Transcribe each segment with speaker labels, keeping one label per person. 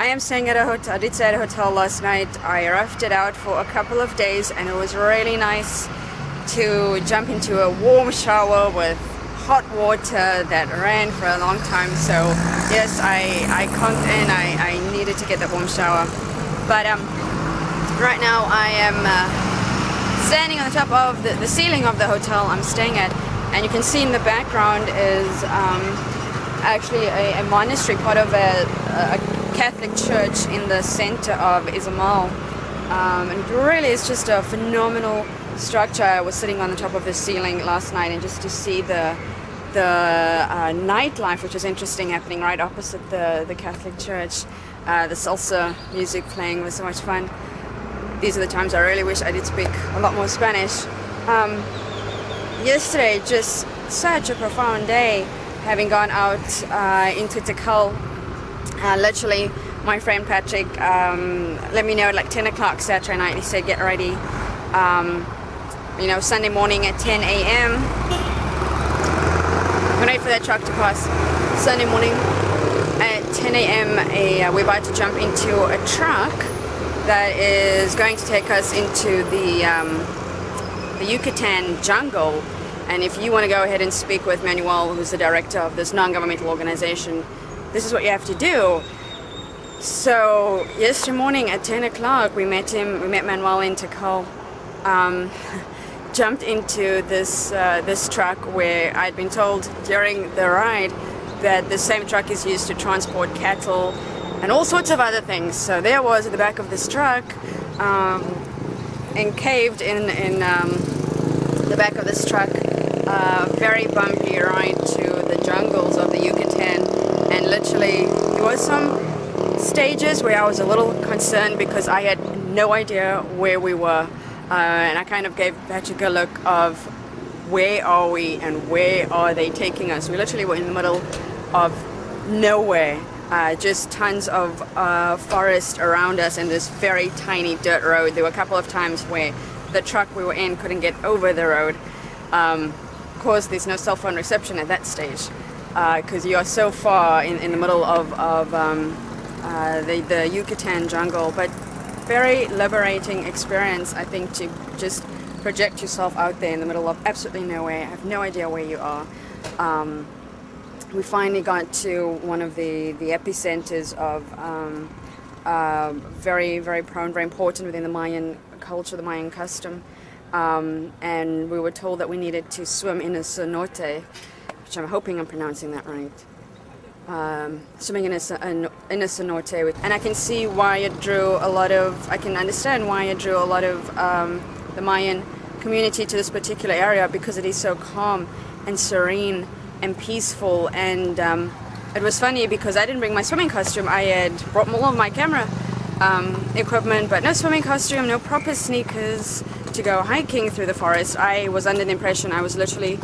Speaker 1: I am staying at a hotel. I did stay at a hotel last night. I roughed it out for a couple of days, and it was really nice to jump into a warm shower with hot water that ran for a long time. So yes, I conked in. I needed to get that warm shower. But right now I am standing on the top of the ceiling of the hotel I'm staying at, and you can see in the background is actually a monastery, part of a Catholic church in the center of Izamal. And really it's just a phenomenal structure. I was sitting on the top of the ceiling last night, and just to see the nightlife, which was interesting, happening right opposite the Catholic church. The salsa music playing was so much fun. These are the times I really wish I did speak a lot more Spanish. Yesterday, just such a profound day, having gone out into Tikal. Literally, my friend Patrick let me know at like 10 o'clock Saturday night. He said, get ready, Sunday morning at 10 a.m. I'm gonna wait for that truck to pass. Sunday morning at 10 a.m. We're about to jump into a truck that is going to take us into the Yucatan jungle. And if you want to go ahead and speak with Manuel, who's the director of this non-governmental organization, this is what you have to do. So yesterday morning at 10 o'clock we met Manuel in Tikal. Jumped into this truck where I'd been told during the ride that the same truck is used to transport cattle and all sorts of other things. So there was at the back of this truck, encaved in the back of this truck, very bumpy ride to the jungles of the Yucatan. And literally there was some stages where I was a little concerned because I had no idea where we were, and I kind of gave Patrick a look of where are we and where are they taking us. We literally were in the middle of nowhere. Just tons of forest around us and this very tiny dirt road. There were a couple of times where the truck we were in couldn't get over the road. Of course, there's no cell phone reception at that stage because you are so far in the middle of the Yucatan jungle. But very liberating experience, I think, to just project yourself out there in the middle of absolutely nowhere. I have no idea where you are. We finally got to one of the epicenters of very, very prone, very important within the Mayan culture, the Mayan custom. And we were told that we needed to swim in a cenote, which I'm hoping I'm pronouncing that right. Swimming in a cenote, and I can see why it drew a lot of, I can understand why it drew a lot of the Mayan community to this particular area, because it is so calm and serene and peaceful. And it was funny because I didn't bring my swimming costume. I had brought all of my camera equipment, but no swimming costume, no proper sneakers to go hiking through the forest. I was under the impression I was literally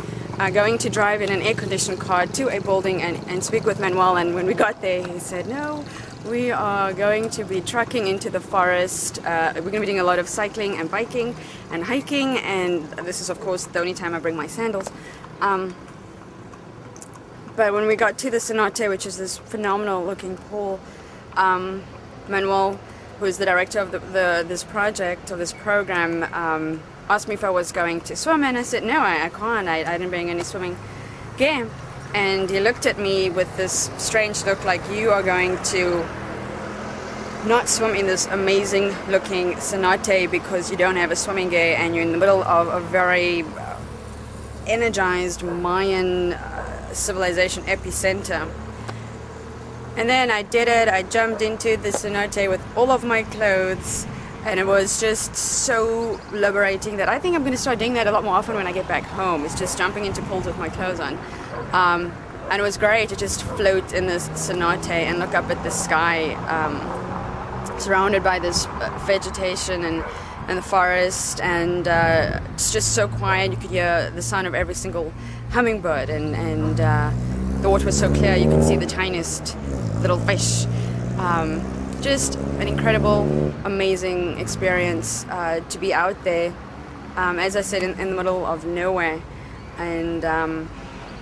Speaker 1: going to drive in an air-conditioned car to a building and speak with Manuel. And when we got there, he said, no, we are going to be trucking into the forest. We're going to be doing a lot of cycling and biking and hiking, and this is of course the only time I bring my sandals. But when we got to the cenote, which is this phenomenal looking pool, Manuel, who is the director of this project, or this program, asked me if I was going to swim, and I said no, I can't. I didn't bring any swimming gear. And he looked at me with this strange look, like, you are going to not swim in this amazing looking cenote because you don't have a swimming gear and you're in the middle of a very energized Mayan civilization epicenter. And then I did it. I jumped into the cenote with all of my clothes, and it was just so liberating that I think I'm going to start doing that a lot more often when I get back home. It's just jumping into pools with my clothes on. And it was great to just float in this cenote and look up at the sky, surrounded by this vegetation and the forest, and it's just so quiet. You could hear the sound of every single hummingbird, and the water was so clear you could see the tiniest little fish. Just an incredible, amazing experience to be out there, as I said, in the middle of nowhere, and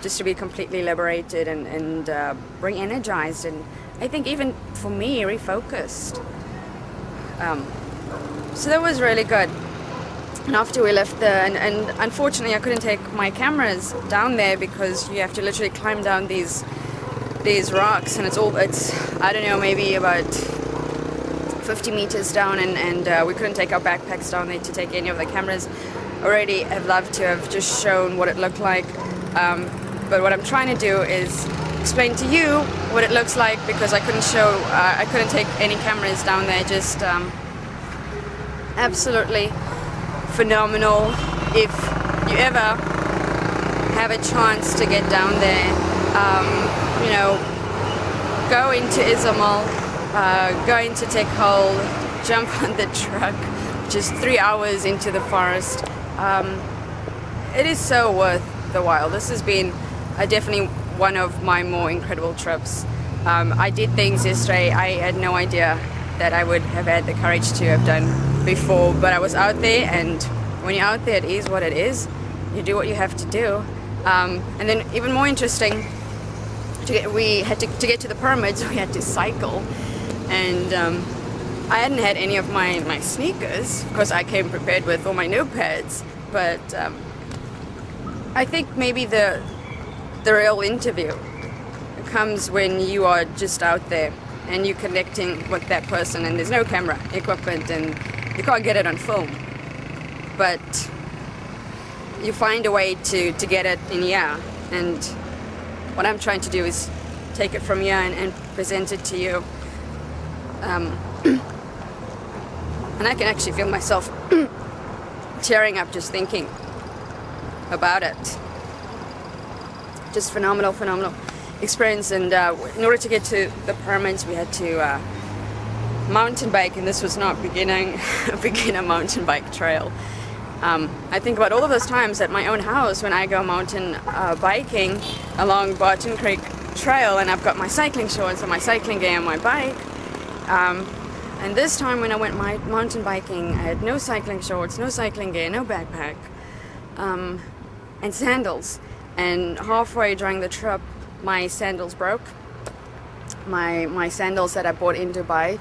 Speaker 1: just to be completely liberated and re-energized and I think even for me, refocused. So that was really good. And after we left there, and unfortunately I couldn't take my cameras down there because you have to literally climb down these rocks, and it's I don't know, maybe about 50 meters down, and we couldn't take our backpacks down there to take any of the cameras. Already have loved to have just shown what it looked like, but what I'm trying to do is explain to you what it looks like, because I couldn't take any cameras down there. Just absolutely phenomenal. If you ever have a chance to get down there, go into Izamal, go into Tech Hole, jump on the truck, just 3 hours into the forest. It is so worth the while. This has been definitely one of my more incredible trips. I did things yesterday I had no idea that I would have had the courage to have done before, but I was out there, and when you're out there, it is what it is. You do what you have to do. And then even more interesting, to get to the pyramids, we had to cycle, and I hadn't had any of my sneakers because I came prepared with all my notepads. But I think maybe the real interview comes when you are just out there and you're connecting with that person, and there's no camera equipment and you can't get it on film, but you find a way to get it in here. And what I'm trying to do is take it from here and present it to you. And I can actually feel myself tearing up just thinking about it. Just phenomenal experience. And in order to get to the pyramids, we had to mountain bike, and this was not a beginner mountain bike trail. I think about all of those times at my own house when I go mountain biking along Barton Creek Trail, and I've got my cycling shorts and my cycling gear on my bike. And this time when I went mountain biking, I had no cycling shorts, no cycling gear, no backpack, and sandals. And halfway during the trip, my sandals broke. My sandals that I bought in Dubai,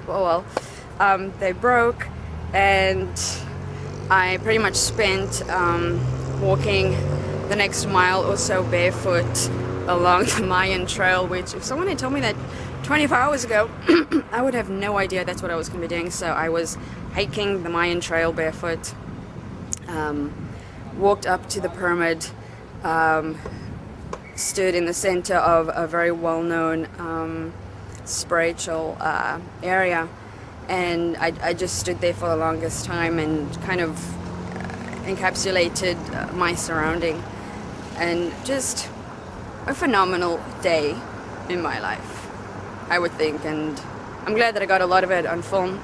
Speaker 1: they broke, and I pretty much spent walking the next mile or so barefoot along the Mayan trail, which if someone had told me that 24 hours ago, I would have no idea that's what I was going to be doing. So I was hiking the Mayan trail barefoot, walked up to the pyramid, stood in the center of a very well-known spiritual area, and I just stood there for the longest time and kind of encapsulated my surrounding, and just a phenomenal day in my life, I would think. And I'm glad that I got a lot of it on film.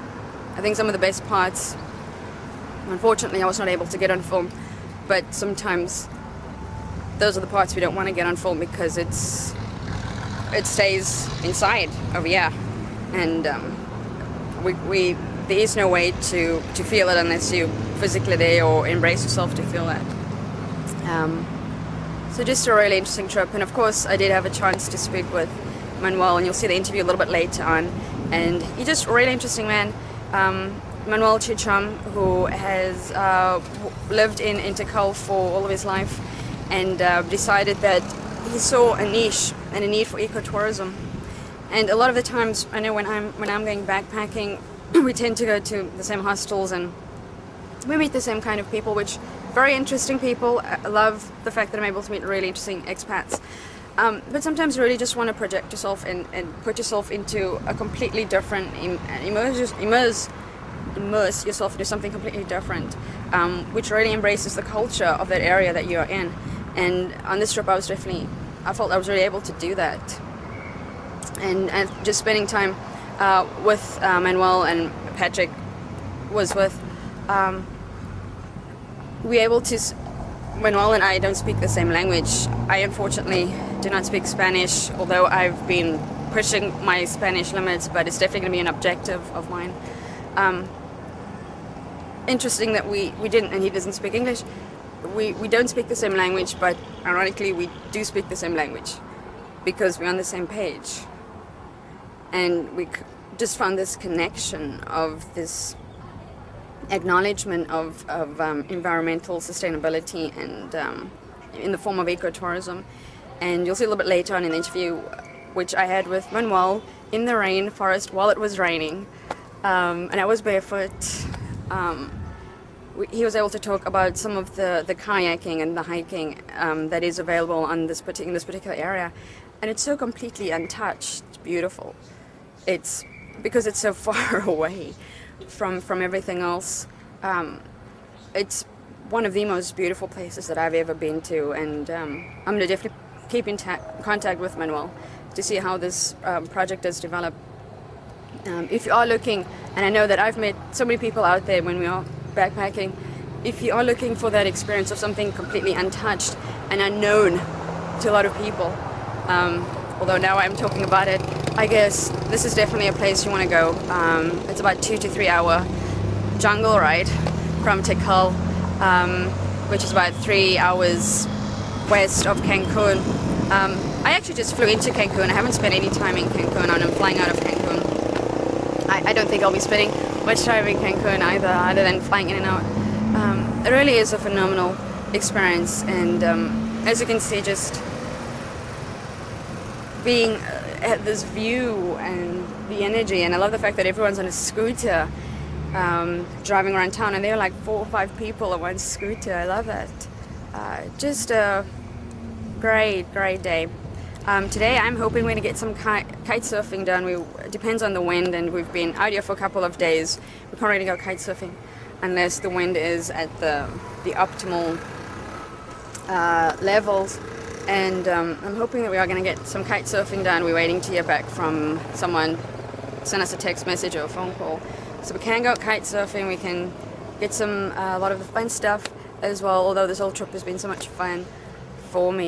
Speaker 1: I think some of the best parts, unfortunately, I was not able to get on film, but sometimes those are the parts we don't want to get on film because it stays inside over here, and there is no way to feel it unless you physically there or embrace yourself to feel that. So just a really interesting trip. And of course I did have a chance to speak with Manuel, and you'll see the interview a little bit later on, and he's just a really interesting man. Manuel Chicham, who has lived in Tech for all of his life, and decided that he saw a niche and a need for ecotourism. And a lot of the times, I know when I'm going backpacking, we tend to go to the same hostels and we meet the same kind of people, which very interesting people. I love the fact that I'm able to meet really interesting expats. But sometimes you really just want to project yourself and put yourself into a completely different, immerse yourself into something completely different, which really embraces the culture of that area that you're in. And on this trip, I felt I was really able to do that. And just spending time with Manuel and Patrick was with, we able to, Manuel and I don't speak the same language. I unfortunately do not speak Spanish, although I've been pushing my Spanish limits, but it's definitely going to be an objective of mine. Interesting that we didn't, and he doesn't speak English. We don't speak the same language, but ironically we do speak the same language because we're on the same page. and we just found this connection of this acknowledgement of environmental sustainability and in the form of ecotourism. And you'll see a little bit later on in the interview, which I had with Manuel in the rainforest while it was raining, and I was barefoot. He was able to talk about some of the kayaking and the hiking that is available on in this particular area, and it's so completely untouched. It's beautiful. It's because it's so far away from everything else. It's one of the most beautiful places that I've ever been to, and I'm going to definitely keep in contact with Manuel to see how this project has developed. If you are looking, and I know that I've met so many people out there when we are backpacking, if you are looking for that experience of something completely untouched and unknown to a lot of people, although now I'm talking about it, I guess this is definitely a place you want to go. It's about 2 to 3 hour jungle ride from Tikal, which is about 3 hours west of Cancun. I actually just flew into Cancun. I haven't spent any time in Cancun, and I'm flying out of Cancun. I don't think I'll be spending much time in Cancun either, other than flying in and out. It really is a phenomenal experience, and as you can see, just being at this view and the energy, and I love the fact that everyone's on a scooter driving around town, and there are like 4 or 5 people on one scooter. I love that. Just a great day. Today I'm hoping we're going to get some kite surfing done. It depends on the wind, and we've been out here for a couple of days. We can't really go kite surfing unless the wind is at the optimal levels. And I'm hoping that we are going to get some kite surfing done. We're waiting to hear back from someone, send us a text message or a phone call. So we can go kite surfing, we can get a lot of the fun stuff as well, although this whole trip has been so much fun for me.